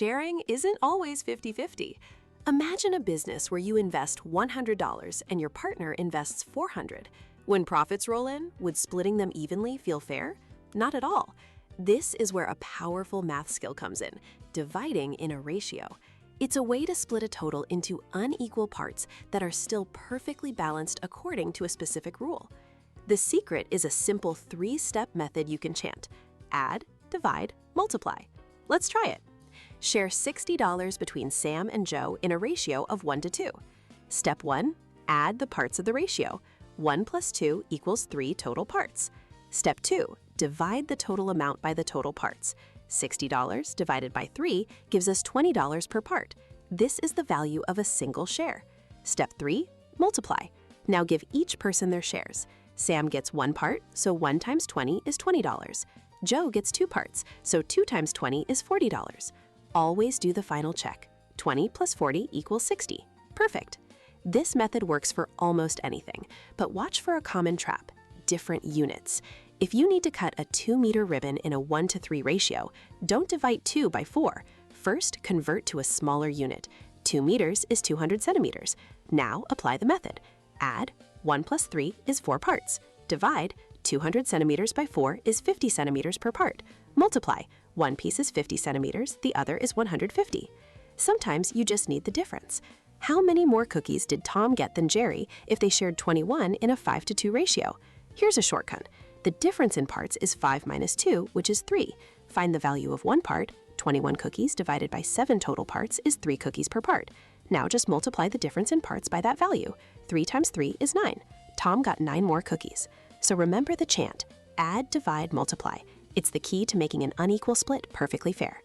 Sharing isn't always 50-50. Imagine a business where you invest $100 and your partner invests $400. When profits roll in, would splitting them evenly feel fair? Not at all. This is where a powerful math skill comes in, dividing in a ratio. It's a way to split a total into unequal parts that are still perfectly balanced according to a specific rule. The secret is a simple 3-step method you can chant: add, divide, multiply. Let's try it. Share $60 between Sam and Joe in a ratio of 1:2. Step 1, add the parts of the ratio. 1 plus 2 equals 3 total parts. Step 2, divide the total amount by the total parts. $60 divided by 3 gives us $20 per part. This is the value of a single share. Step 3, multiply. Now give each person their shares. Sam gets 1 part, so 1 times 20 is $20. Joe gets 2 parts, so 2 times 20 is $40. Always do the final check. 20 plus 40 equals 60. Perfect. This method works for almost anything, but watch for a common trap: different units. If you need to cut a 2-meter ribbon in a 1:3 ratio, don't divide 2 by 4. First, convert to a smaller unit. 2 meters is 200 centimeters. Now, apply the method. Add, 1 plus 3 is 4 parts. Divide, 200 centimeters by 4 is 50 centimeters per part. Multiply, one piece is 50 centimeters, the other is 150. Sometimes you just need the difference. How many more cookies did Tom get than Jerry if they shared 21 in a 5:2 ratio? Here's a shortcut. The difference in parts is 5 minus 2, which is 3. Find the value of 1 part. 21 cookies divided by 7 total parts is 3 cookies per part. Now just multiply the difference in parts by that value. 3 times 3 is 9. Tom got 9 more cookies. So remember the chant: add, divide, multiply. It's the key to making an unequal split perfectly fair.